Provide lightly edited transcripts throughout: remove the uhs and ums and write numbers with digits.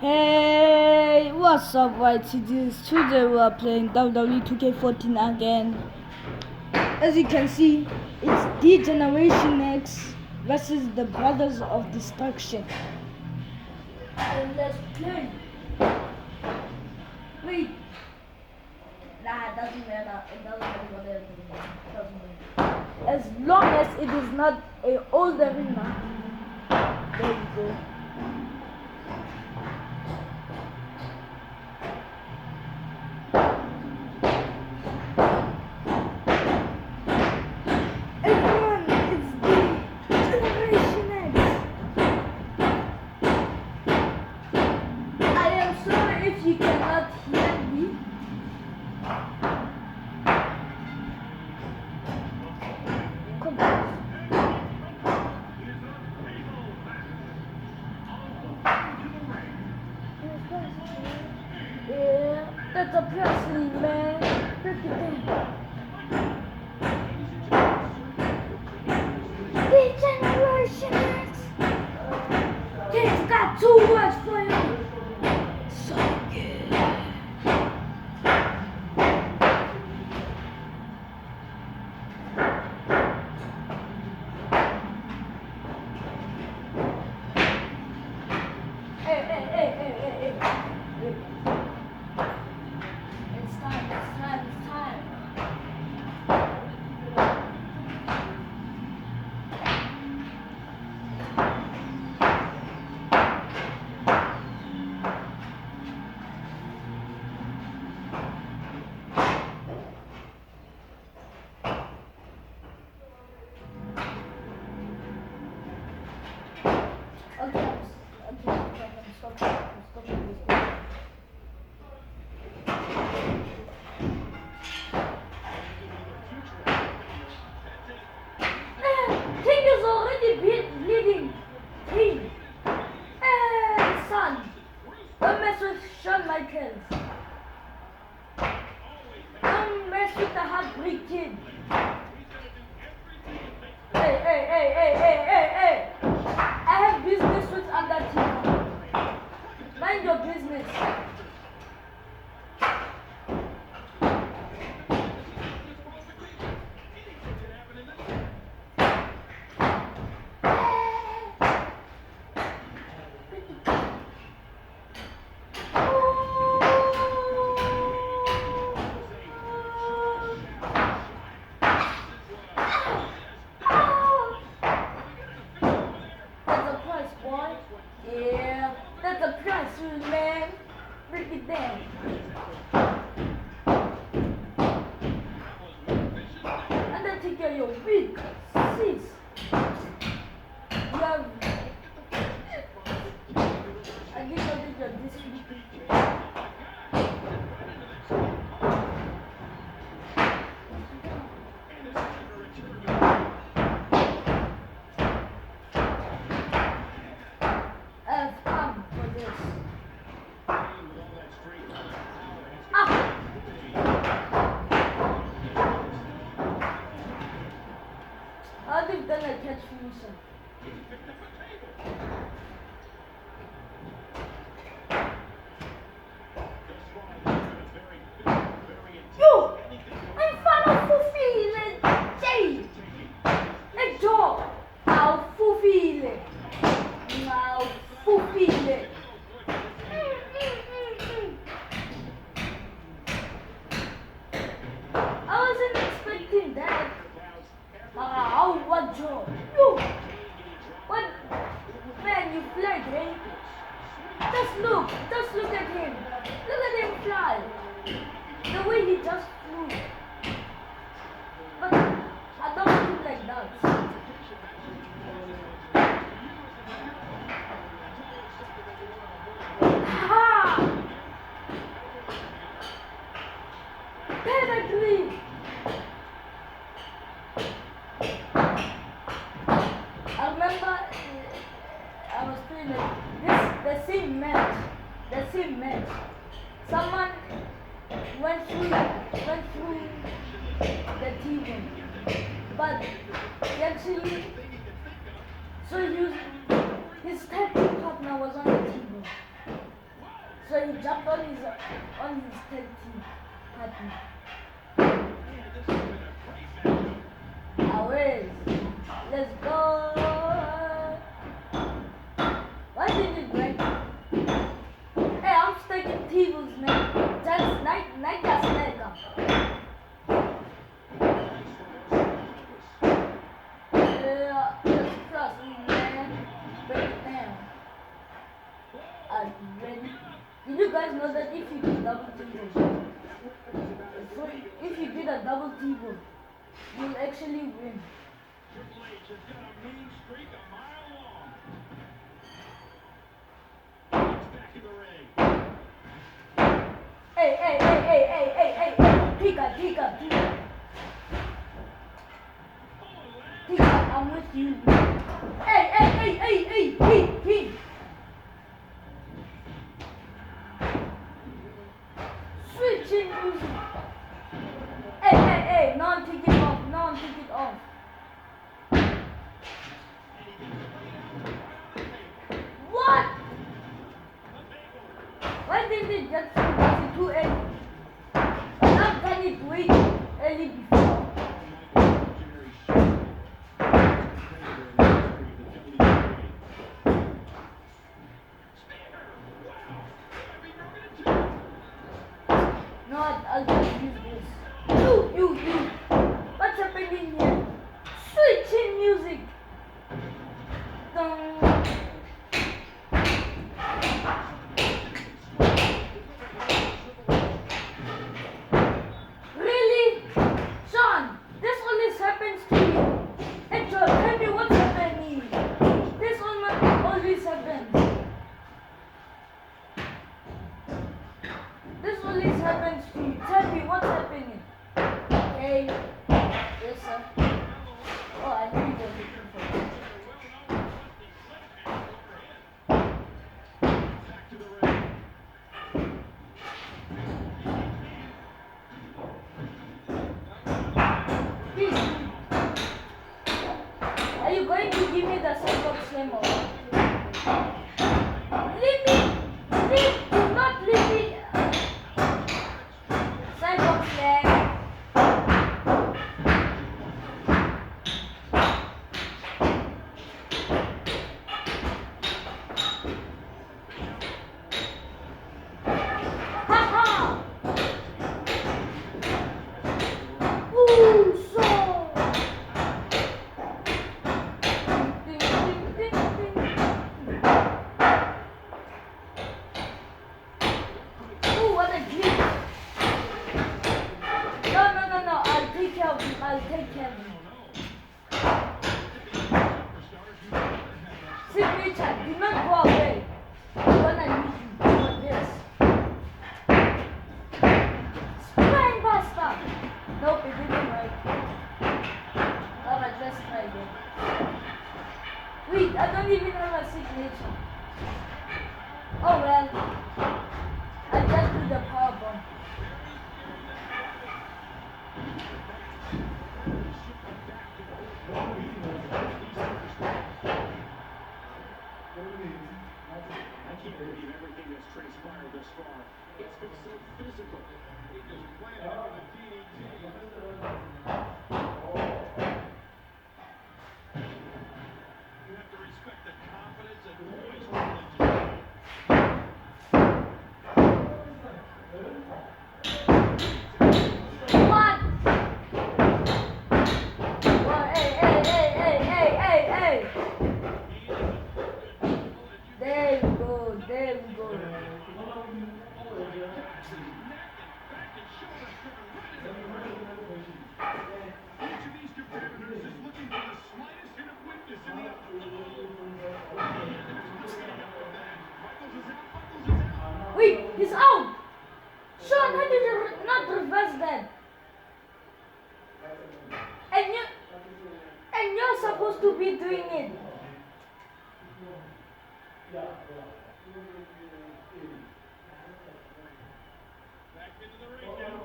Hey, what's up, White Cities? Today we are playing WWE 2K14 again. As you can see, it's D-Generation X versus the Brothers of Destruction. And let's play. Wait. Nah, it doesn't matter. It doesn't matter what it doesn't matter. As long as it is not an old arena. There you go. You cannot hear me. Come on. Yeah, that's a Presley, man. Look at that. D-Generation X. It's got too much for you. So good. Hey. It's time. Okay, stop. King is already bleeding. King. Son. Don't mess with Shawn Michaels. Don't mess with the Heartbreak Kid. Hey. I have business with Undertaker. Mind your business. Yeah, that's a price, man. Break it down. Undertaker, you're weak. Sis. You have... I did not think you're this weak. I've come for this. How they've done a catch finisher. Yo! I'm fala fufile! Jay! Ecco! Au fufile! Au fufile! I wasn't expecting that. What job? You! What? Man, you flag, eh? Just look at him. Look at him fly. The way he just flew. But I don't want him like that. Ha! Pedigree! I remember I was playing the same match. Someone went through the TV, but he actually his tag team partner was on the TV. So he jumped on his 10 team partner. Always. Let's go. Why did you break? Hey, I'm stuck in tables, man. That's night that's mega. Yeah, let's cross me, man. Break it down. Are you ready? Did you guys know that if you do double tables, if you did a double table, you'll actually win. Triple H has got a mean streak a mile long. He's back in the ring. Hey. Pika. Pika, I'm with you. Hey. Switching music. Hey. Non-take it off. What? Why didn't they just do it too early? I've done it way too early before. No, I'll just use this. You. What's happening here? Switching music. Dun. Really? Sean, this always happens to you. Hey, John, tell me what's happening. This always happens. This always happens to you. Tell me what's happening. Okay. Yes, sir. Oh, I knew you were looking for it. Back to the ring. Please. Are you going to give me the sidewalk slam or what? Leave me! Do not leave me! Sidewalk slam. Haha! Ooh, so! Ding. Ooh, what a glitch! No, I'll take care of him. Signature, do not go away. I'm gonna need you for this. Spine buster! Nope, it didn't work. Alright, let's try again. Wait, I don't even have a signature. Oh well. I just do the power bomb. I can't believe everything that's transpired thus far. It's been so physical. He just planted him with a DDT. You have to respect the confidence and poise from the What? Well, hey. There we go. Each of these competitors is looking for the slightest hint of weakness in the other. Michaels is out. Wait, he's out! Sean, how did you not reverse that? And you're supposed to be doing it. Back into the ring now.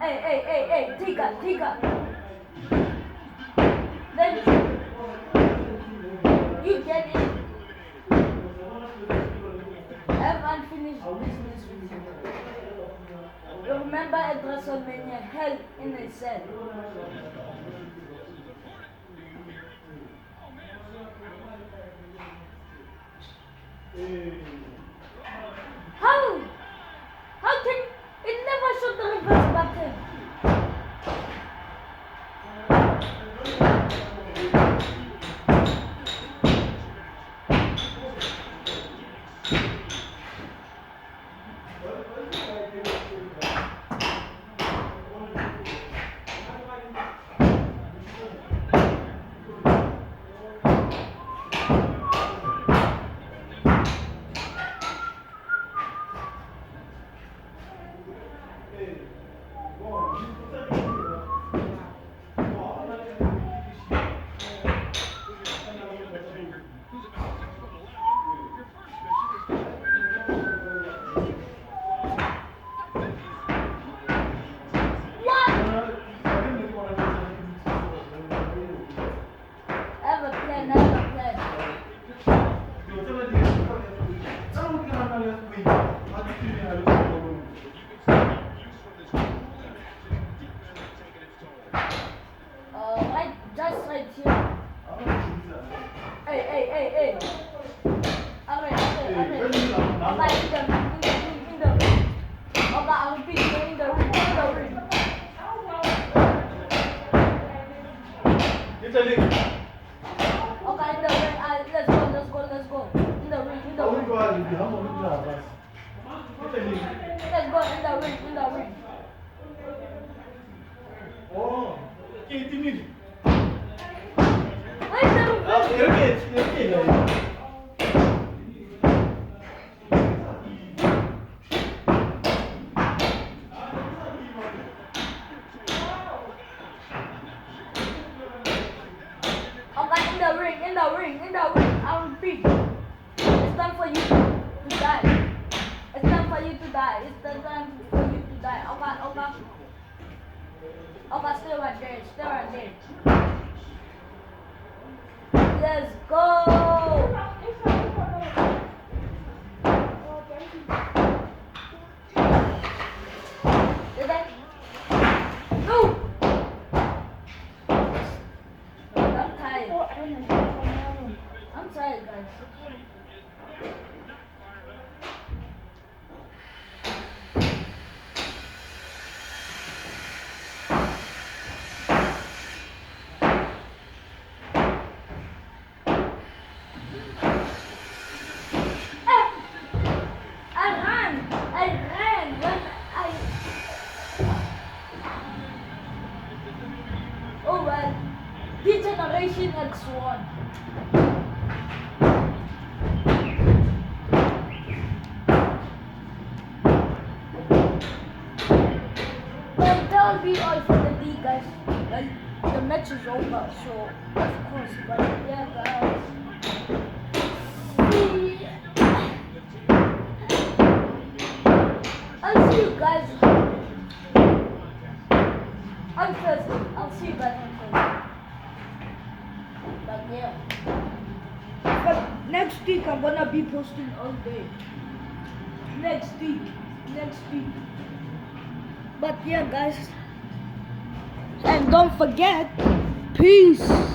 Hey, Tika. Then you get it. You remember at WrestleMania, Hell in a Cell. How? How can it never showed the reverse button? Right here. Hey. Alright. In the ring. I'll repeat in the ring. Okay, in the ring. Let's go. In the ring. Let's go in the ring. Oh, que timide. Where's the reverse? Okay, in the ring. I'll repeat. It's time for you to die. It's time for you to die. Okay, stay right there. Let's go. Did I? No. I'm tired, guys. I ran when I. Oh well, Degeneration X1. Well, that will be all for the day, guys. Well, the match is over, so of course, but yeah, guys. I'll see you guys on Thursday. But yeah. But next week I'm gonna be posting all day. Next week. But yeah, guys. And don't forget, peace.